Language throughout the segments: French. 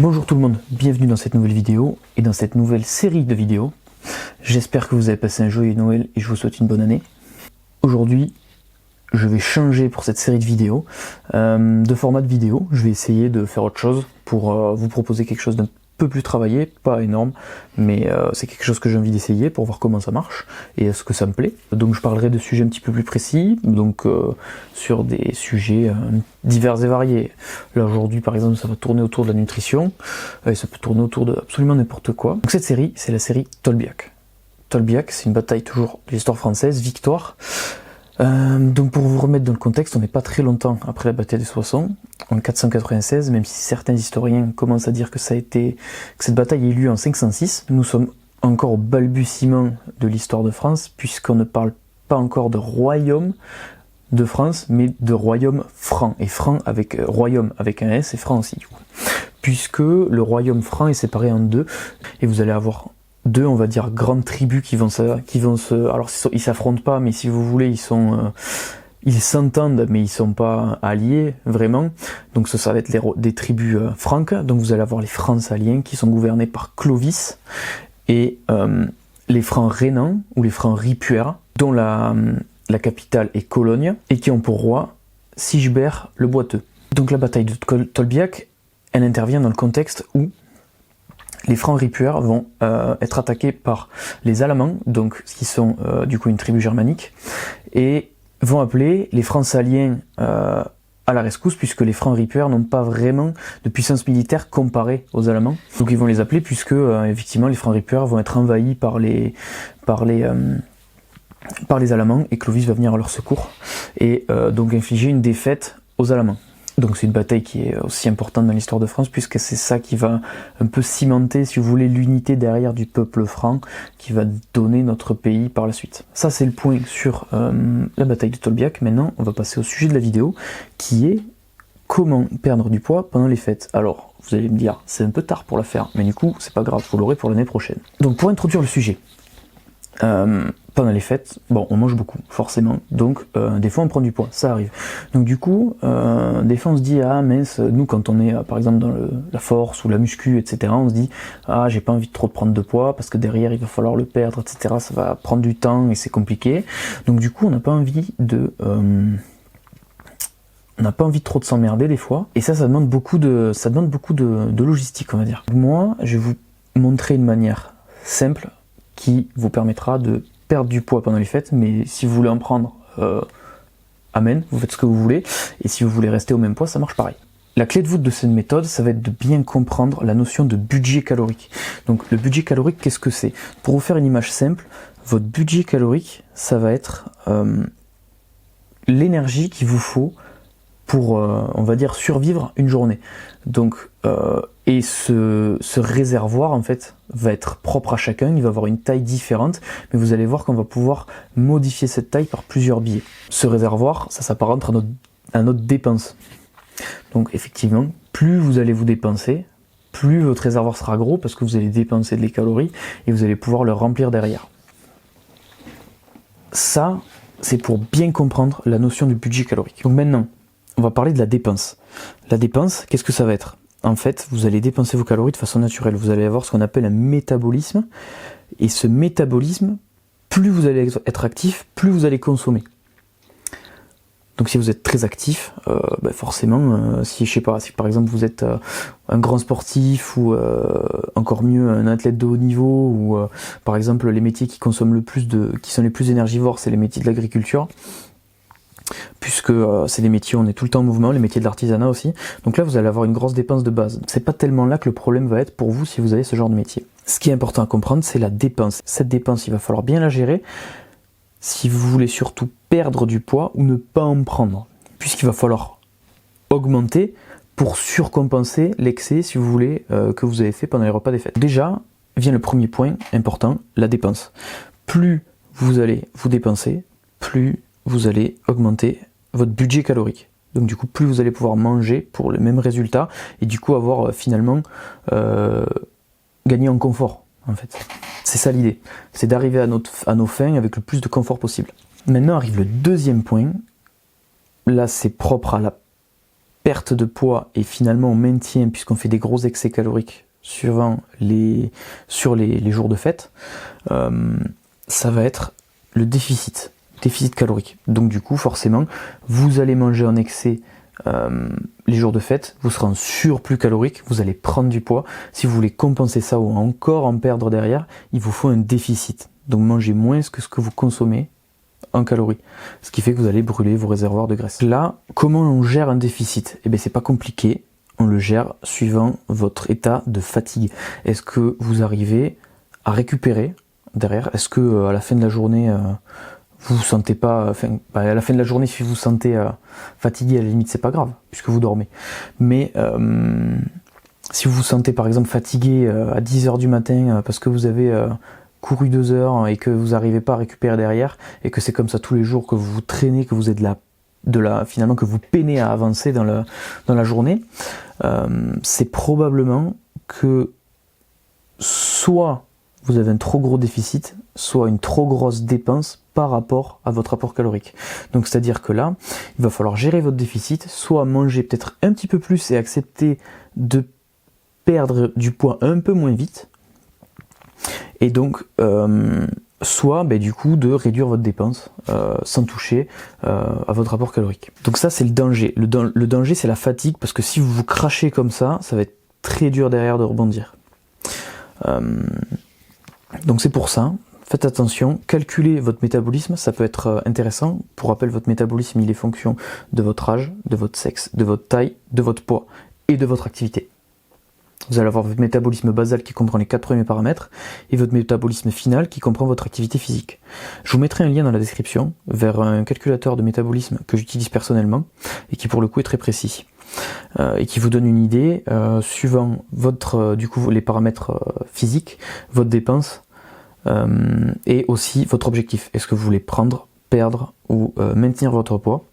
Bonjour tout le monde, bienvenue dans cette nouvelle vidéo et dans cette nouvelle série de vidéos. J'espère que vous avez passé un joyeux Noël et je vous souhaite une bonne année. Aujourd'hui, je vais changer pour cette série de vidéos, de format de vidéo. Je vais essayer de faire autre chose pour vous proposer quelque chose d'un peu plus travaillé, pas énorme, mais c'est quelque chose que j'ai envie d'essayer pour voir comment ça marche et est-ce que ça me plaît. Donc je parlerai de sujets un petit peu plus précis, donc sur des sujets divers et variés. Là aujourd'hui par exemple ça va tourner autour de la nutrition, et ça peut tourner autour de absolument n'importe quoi. Donc cette série, c'est la série Tolbiac. Tolbiac, c'est une bataille toujours de l'histoire française, victoire. Donc pour vous remettre dans le contexte, on n'est pas très longtemps après la bataille des Soissons, en 496, même si certains historiens commencent à dire que cette bataille ait lieu en 506. Nous sommes encore au balbutiement de l'histoire de France, puisqu'on ne parle pas encore de royaume de France, mais de royaume franc, et franc avec royaume avec un S et franc aussi, du coup. Puisque le royaume franc est séparé en deux, et vous allez avoir deux, on va dire, grandes tribus qui vont se, alors ils s'affrontent pas, mais si vous voulez, ils s'entendent, mais ils sont pas alliés, vraiment. Donc ça va être des tribus franques. Donc vous allez avoir les Francs-Saliens qui sont gouvernés par Clovis, et les Francs rhénans, ou les Francs ripuaires, dont la capitale est Cologne, et qui ont pour roi Sigebert le Boiteux. Donc la bataille de Tolbiac, elle intervient dans le contexte où les Francs ripuaires vont être attaqués par les Alamans, donc qui sont du coup une tribu germanique, et vont appeler les Francs-Saliens à la rescousse, puisque les Francs ripuaires n'ont pas vraiment de puissance militaire comparée aux Alamans. Donc ils vont les appeler puisque effectivement les Francs ripuaires vont être envahis par les Alamans, et Clovis va venir à leur secours et donc infliger une défaite aux Alamans. Donc c'est une bataille qui est aussi importante dans l'histoire de France, puisque c'est ça qui va un peu cimenter, si vous voulez, l'unité derrière du peuple franc, qui va donner notre pays par la suite. Ça c'est le point sur la bataille de Tolbiac. Maintenant on va passer au sujet de la vidéo, qui est comment perdre du poids pendant les fêtes. Alors vous allez me dire, c'est un peu tard pour la faire, mais du coup c'est pas grave, vous l'aurez pour l'année prochaine. Donc pour introduire le sujet, pendant les fêtes, bon, on mange beaucoup, forcément, donc des fois on prend du poids, ça arrive. Donc du coup, des fois on se dit, ah mince, nous quand on est par exemple dans la force ou la muscu, etc., on se dit, ah j'ai pas envie de trop de prendre de poids, parce que derrière il va falloir le perdre, etc., ça va prendre du temps et c'est compliqué. Donc du coup on n'a pas envie de... on n'a pas envie de trop de s'emmerder des fois, et ça demande beaucoup de logistique, on va dire. Moi, je vais vous montrer une manière simple qui vous permettra de perdre du poids pendant les fêtes, mais si vous voulez en prendre, amen, vous faites ce que vous voulez, et si vous voulez rester au même poids, ça marche pareil. La clé de voûte de cette méthode, ça va être de bien comprendre la notion de budget calorique. Donc le budget calorique, qu'est-ce que c'est? Pour vous faire une image simple, votre budget calorique, ça va être l'énergie qu'il vous faut pour, on va dire, survivre une journée. Donc, et ce réservoir, en fait, va être propre à chacun, il va avoir une taille différente, mais vous allez voir qu'on va pouvoir modifier cette taille par plusieurs biais. Ce réservoir, ça s'apparente à notre dépense. Donc, effectivement, plus vous allez vous dépenser, plus votre réservoir sera gros, parce que vous allez dépenser des calories, et vous allez pouvoir le remplir derrière. Ça, c'est pour bien comprendre la notion du budget calorique. Donc maintenant, on va parler de la dépense. La dépense, qu'est-ce que ça va être? En fait, vous allez dépenser vos calories de façon naturelle. Vous allez avoir ce qu'on appelle un métabolisme. Et ce métabolisme, plus vous allez être actif, plus vous allez consommer. Donc si vous êtes très actif, forcément, si par exemple vous êtes un grand sportif, ou encore mieux un athlète de haut niveau, ou par exemple les métiers qui consomment qui sont les plus énergivores, c'est les métiers de l'agriculture. Puisque c'est des métiers où on est tout le temps en mouvement, les métiers de l'artisanat aussi. Donc là, vous allez avoir une grosse dépense de base. C'est pas tellement là que le problème va être pour vous si vous avez ce genre de métier. Ce qui est important à comprendre, c'est la dépense. Cette dépense, il va falloir bien la gérer si vous voulez surtout perdre du poids ou ne pas en prendre. Puisqu'il va falloir augmenter pour surcompenser l'excès, si vous voulez, que vous avez fait pendant les repas des fêtes. Déjà, vient le premier point important, la dépense. Plus vous allez vous dépenser, plus vous allez augmenter votre budget calorique. Donc du coup, plus vous allez pouvoir manger pour le même résultat, et du coup avoir finalement gagné en confort, en fait. C'est ça l'idée, c'est d'arriver à nos fins avec le plus de confort possible. Maintenant arrive le deuxième point. Là, c'est propre à la perte de poids et finalement on maintient, puisqu'on fait des gros excès caloriques sur les jours de fête, ça va être le déficit calorique. Donc du coup, forcément, vous allez manger en excès les jours de fête, vous serez en surplus calorique, vous allez prendre du poids. Si vous voulez compenser ça ou encore en perdre derrière, il vous faut un déficit. Donc mangez moins que ce que vous consommez en calories. Ce qui fait que vous allez brûler vos réservoirs de graisse. Là, comment on gère un déficit? Eh bien, c'est pas compliqué. On le gère suivant votre état de fatigue. Est-ce que vous arrivez à récupérer derrière? Est-ce que à la fin de la journée, vous vous sentez pas, à la fin de la journée, si vous vous sentez fatigué, à la limite, c'est pas grave, puisque vous dormez. Mais si vous vous sentez par exemple fatigué à 10h du matin parce que vous avez couru 2 heures et que vous n'arrivez pas à récupérer derrière, et que c'est comme ça tous les jours, que vous vous traînez, que vous êtes finalement que vous peinez à avancer dans la journée, c'est probablement que soit vous avez un trop gros déficit, soit une trop grosse dépense par rapport à votre apport calorique. Donc c'est-à-dire que là, il va falloir gérer votre déficit, soit manger peut-être un petit peu plus et accepter de perdre du poids un peu moins vite, et donc soit du coup de réduire votre dépense sans toucher à votre apport calorique. Donc ça, c'est le danger. Le danger, c'est la fatigue, parce que si vous vous crachez comme ça va être très dur derrière de rebondir. Donc c'est pour ça, faites attention, calculez votre métabolisme, ça peut être intéressant. Pour rappel, votre métabolisme, il est fonction de votre âge, de votre sexe, de votre taille, de votre poids et de votre activité. Vous allez avoir votre métabolisme basal qui comprend les 4 premiers paramètres et votre métabolisme final qui comprend votre activité physique. Je vous mettrai un lien dans la description vers un calculateur de métabolisme que j'utilise personnellement et qui pour le coup est très précis. Et qui vous donne une idée suivant votre les paramètres physiques, votre dépense et aussi votre objectif. Est-ce que vous voulez prendre, perdre ou maintenir votre poids?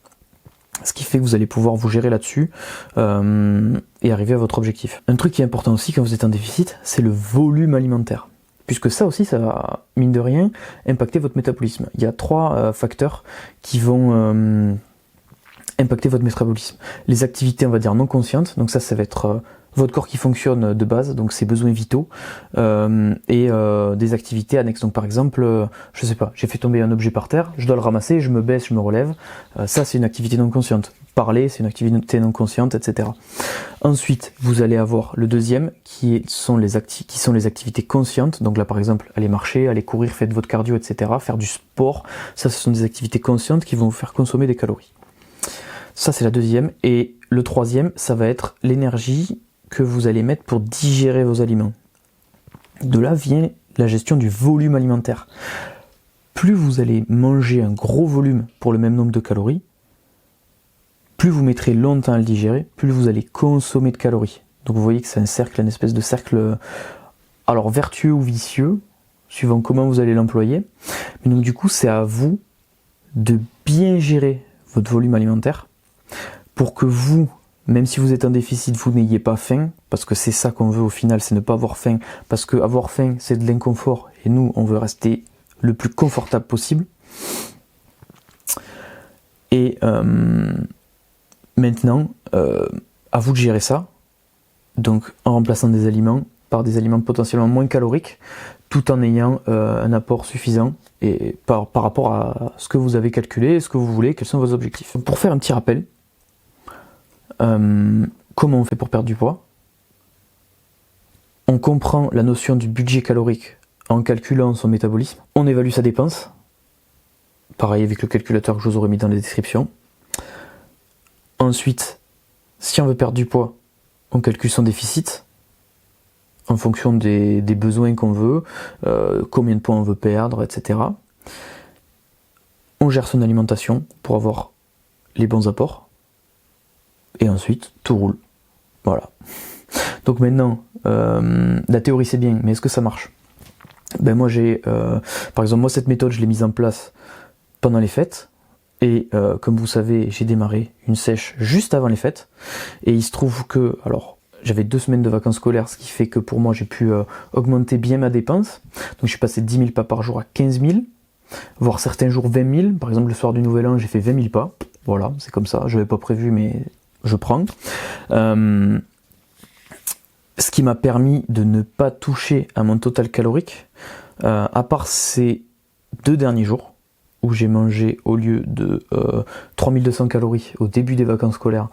Ce qui fait que vous allez pouvoir vous gérer là-dessus et arriver à votre objectif. Un truc qui est important aussi quand vous êtes en déficit, c'est le volume alimentaire. Puisque ça aussi, ça va, mine de rien, impacter votre métabolisme. Il y a 3 facteurs qui vont impacter votre métabolisme. Les activités, on va dire, non conscientes, donc ça va être votre corps qui fonctionne de base, donc ses besoins vitaux, et des activités annexes. Donc par exemple, je sais pas, j'ai fait tomber un objet par terre, je dois le ramasser, je me baisse, je me relève, ça c'est une activité non consciente. Parler, c'est une activité non consciente, etc. Ensuite, vous allez avoir le deuxième, qui sont les activités conscientes. Donc là par exemple, aller marcher, aller courir, faire votre cardio, etc. Faire du sport, ça ce sont des activités conscientes qui vont vous faire consommer des calories. Ça c'est la deuxième. Et le troisième, ça va être l'énergie que vous allez mettre pour digérer vos aliments. De là vient la gestion du volume alimentaire. Plus vous allez manger un gros volume pour le même nombre de calories, plus vous mettrez longtemps à le digérer, plus vous allez consommer de calories. Donc vous voyez que c'est un cercle, une espèce de cercle, alors vertueux ou vicieux, suivant comment vous allez l'employer. Mais donc du coup, c'est à vous de bien gérer votre volume alimentaire pour que vous, même si vous êtes en déficit, vous n'ayez pas faim, parce que c'est ça qu'on veut au final, c'est ne pas avoir faim, parce que avoir faim, c'est de l'inconfort, et nous, on veut rester le plus confortable possible. Et maintenant, à vous de gérer ça, donc en remplaçant des aliments par des aliments potentiellement moins caloriques, tout en ayant un apport suffisant, et par rapport à ce que vous avez calculé, ce que vous voulez, quels sont vos objectifs. Pour faire un petit rappel, comment on fait pour perdre du poids? On comprend la notion du budget calorique en calculant son métabolisme. On évalue sa dépense, pareil avec le calculateur que je vous aurais mis dans la description. Ensuite, si on veut perdre du poids, on calcule son déficit en fonction des besoins qu'on veut, combien de poids on veut perdre, etc. On gère son alimentation pour avoir les bons apports. Et ensuite, tout roule. Voilà. Donc maintenant, la théorie c'est bien, mais est-ce que ça marche? Moi par exemple, moi cette méthode je l'ai mise en place pendant les fêtes. Et comme vous savez, j'ai démarré une sèche juste avant les fêtes. Et il se trouve que, alors, j'avais 2 semaines de vacances scolaires, ce qui fait que pour moi j'ai pu augmenter bien ma dépense. Donc je suis passé de 10 000 pas par jour à 15 000, voire certains jours 20 000. Par exemple, le soir du Nouvel An, j'ai fait 20 000 pas. Voilà, c'est comme ça, je n'avais pas prévu, mais je prends. Ce qui m'a permis de ne pas toucher à mon total calorique, à part ces 2 derniers jours, où j'ai mangé au lieu de 3200 calories au début des vacances scolaires,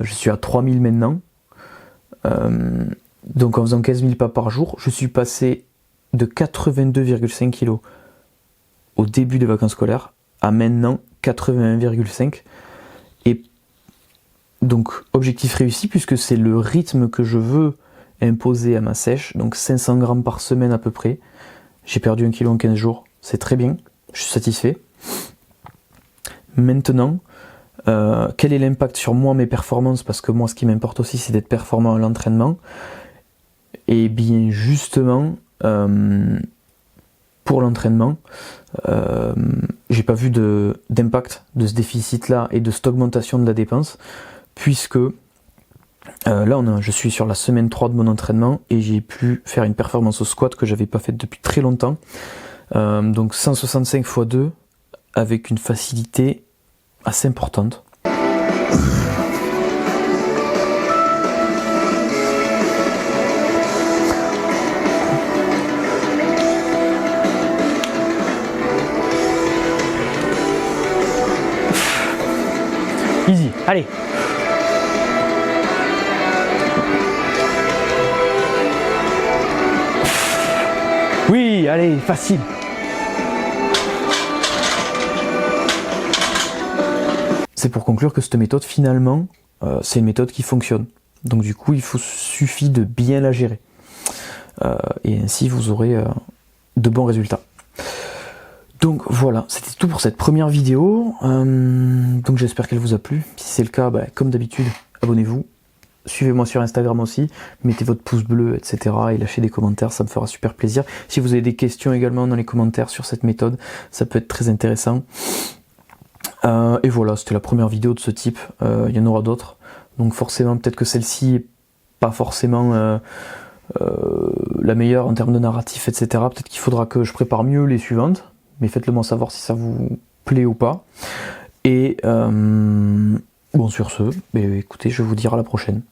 je suis à 3000 maintenant. Donc en faisant 15 000 pas par jour, je suis passé de 82,5 kg au début des vacances scolaires à maintenant 81,5. Et donc objectif réussi, puisque c'est le rythme que je veux imposer à ma sèche, donc 500 grammes par semaine à peu près. J'ai perdu 1 kg en 15 jours, c'est très bien, je suis satisfait. Maintenant, quel est l'impact sur moi, mes performances, parce que moi ce qui m'importe aussi c'est d'être performant à l'entraînement. Et bien justement, pour l'entraînement, j'ai pas vu d'impact de ce déficit là et de cette augmentation de la dépense, puisque là je suis sur la semaine 3 de mon entraînement et j'ai pu faire une performance au squat que j'avais pas faite depuis très longtemps, donc 165 x 2 avec une facilité assez importante. Easy, allez. Oui, allez, facile. C'est pour conclure que cette méthode, finalement, c'est une méthode qui fonctionne. Donc du coup, suffit de bien la gérer. Et ainsi, vous aurez de bons résultats. Donc voilà, c'était tout pour cette première vidéo. Donc j'espère qu'elle vous a plu. Si c'est le cas, comme d'habitude, abonnez-vous. Suivez-moi sur Instagram aussi, mettez votre pouce bleu, etc. et lâchez des commentaires, ça me fera super plaisir. Si vous avez des questions également dans les commentaires sur cette méthode, ça peut être très intéressant. Et voilà, c'était la première vidéo de ce type, il y en aura d'autres. Donc forcément, peut-être que celle-ci est pas forcément la meilleure en termes de narratif, etc. Peut-être qu'il faudra que je prépare mieux les suivantes, mais faites-le moi savoir si ça vous plaît ou pas. Et bon, sur ce, écoutez, je vais vous dire à la prochaine.